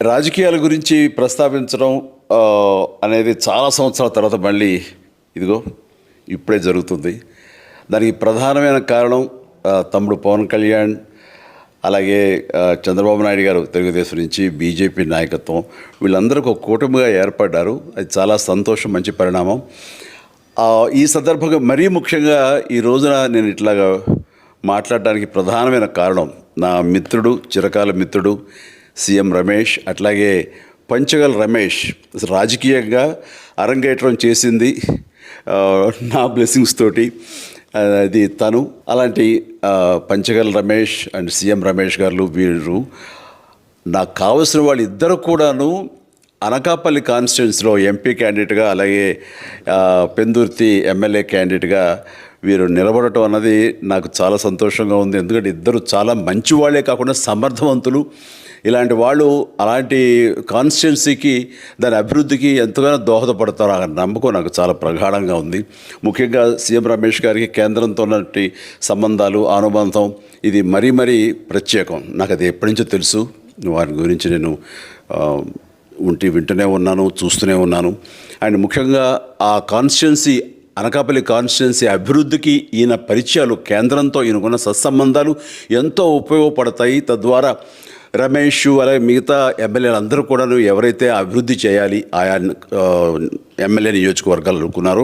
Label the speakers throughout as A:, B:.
A: రాజకీయాల గురించి ప్రస్తావించడం అనేది చాలా సంవత్సరాల తర్వాత మళ్ళీ ఇదిగో ఇప్పుడే జరుగుతుంది. దానికి ప్రధానమైన కారణం తమ్ముడు పవన్ కళ్యాణ్, అలాగే చంద్రబాబు నాయుడు గారు తెలుగుదేశం నుంచి, బీజేపీ నాయకత్వం వీళ్ళందరికీ ఒక కూటమిగా ఏర్పడ్డారు. అది చాలా సంతోషం, మంచి పరిణామం. ఈ సందర్భంగా మరీ ముఖ్యంగా ఈ రోజున నేను ఇట్లాగా మాట్లాడడానికి ప్రధానమైన కారణం నా మిత్రుడు, చిరకాల మిత్రుడు సీఎం రమేష్, అట్లాగే పంచగల్ రమేష్ రాజకీయంగా అరంగేట్రం చేసింది నా బ్లెస్సింగ్స్ తోటి. అది తను. అలాంటి పంచగల్ రమేష్ అండ్ సీఎం రమేష్ గారు వీరు నాకు కావలసిన వాళ్ళు ఇద్దరు కూడాను అనకాపల్లి కాన్స్టిట్యున్సీలో ఎంపీ క్యాండిడేట్గా, అలాగే పెందుర్తి ఎమ్మెల్యే క్యాండిడేట్గా వీరు నిలబడటం అన్నది నాకు చాలా సంతోషంగా ఉంది. ఎందుకంటే ఇద్దరు చాలా మంచి వాళ్ళే కాకుండా సమర్థవంతులు. ఇలాంటి వాళ్ళు అలాంటి కాన్స్టిట్యున్సీకి, దాని అభివృద్ధికి ఎంతగానో దోహదపడతారు అనే నమ్మకం నాకు చాలా ప్రగాఢంగా ఉంది. ముఖ్యంగా సీఎం రమేష్ గారికి కేంద్రంతో ఉన్నటువంటి సంబంధాలు, అనుబంధం ఇది మరీ మరీ ప్రత్యేకం. నాకు అది ఎప్పటి నుంచో తెలుసు. వారి గురించి నేను వింటూనే ఉన్నాను, చూస్తూనే ఉన్నాను. అండ్ ముఖ్యంగా ఆ కాన్స్టిట్యున్సీ, అనకాపల్లి కాన్స్టిట్యున్సీ అభివృద్ధికి ఈయన పరిచయాలు, కేంద్రంతో ఈయనకున్న సత్సంబంధాలు ఎంతో ఉపయోగపడతాయి. తద్వారా రమేష్ అలాగే మిగతా ఎమ్మెల్యేలు అందరూ కూడా ఎవరైతే అభివృద్ధి చేయాలి ఆయా ఎమ్మెల్యే నియోజకవర్గాలు అనుకున్నారో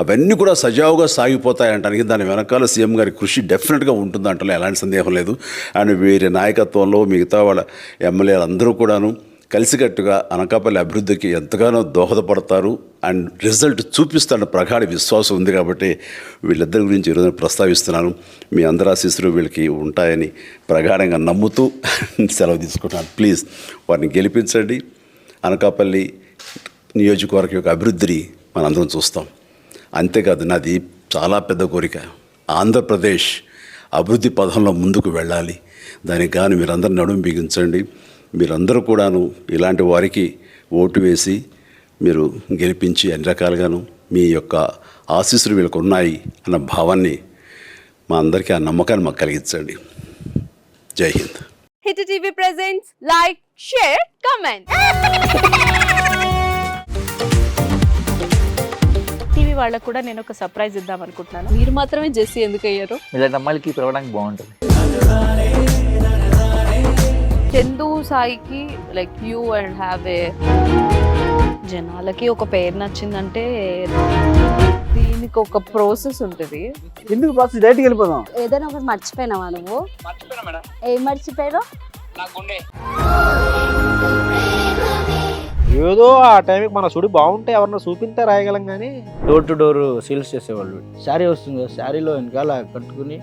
A: అవన్నీ కూడా సజావుగా సాగిపోతాయంటానికి దాని వెనకాల సీఎం గారి కృషి డెఫినెట్గా ఉంటుందంటే ఎలాంటి సందేహం లేదు. అండ్ వీరి నాయకత్వంలో మిగతా వాళ్ళ ఎమ్మెల్యేలు అందరూ కూడాను కలిసికట్టుగా అనకాపల్లి అభివృద్ధికి ఎంతగానో దోహదపడతారు అండ్ రిజల్ట్ చూపిస్తాడన్న ప్రగాఢ విశ్వాసం ఉంది. కాబట్టి వీళ్ళిద్దరి గురించి ఈరోజు ప్రస్తావిస్తున్నాను. మీ అందరి ఆశీస్సులు వీళ్ళకి ఉంటాయని ప్రగాఢంగా నమ్ముతూ సెలవు తీసుకుంటున్నాను. ప్లీజ్ వారిని గెలిపించండి. అనకాపల్లి నియోజకవర్గం యొక్క అభివృద్ధిని మనందరం చూస్తాం. అంతేకాదు, నాది చాలా పెద్ద కోరిక, ఆంధ్రప్రదేశ్ అభివృద్ధి పథంలో ముందుకు వెళ్ళాలి. దానికి కానీ మీరందరూ నడుము బిగించండి. మీరందరూ కూడాను ఇలాంటి వారికి ఓటు వేసి మీరు గెలిపించి అన్ని రకాలుగాను మీ యొక్క ఆశీస్సులు వీళ్ళకు ఉన్నాయి అన్న భావాన్ని మా అందరికీ, ఆ నమ్మకాన్ని మాకు కలిగించండి. జై Hind.
B: Hit TV presents like, share, comment. TV వాళ్ళకు కూడా నేను ఒక సర్ప్రైజ్ ఇద్దాం అనుకుంటున్నాను. మీరు మాత్రమే జెస్సీ ఎందుకు అయ్యారు?
C: ఇలాంటి అమ్మాయిలకి పిలవడానికి బాగుంటుంది.
B: చందు సాయికి like you and have a, జనాలకి ఒక పేరు నచ్చిందంటే దీనికి ఒక ప్రాసెస్ ఉంటుంది.
D: ఎందుకు బాక్స్ డైరెక్ట్కి వెళ్ళిపోదాం.
E: ఏదైనా ఒకటి మర్చిపోయినావా నువ్వు? ఏం మర్చిపోయావు?
D: ఏదో ఆ టైంకి మన సుడి బాగుంటే ఎవరన్నా చూపిస్తే రాయగలం. కానీ డోర్ టు డోర్ సేల్స్ చేసేవాళ్ళు. శారీ వస్తుంది, శారీలో వెనకాల కట్టుకుని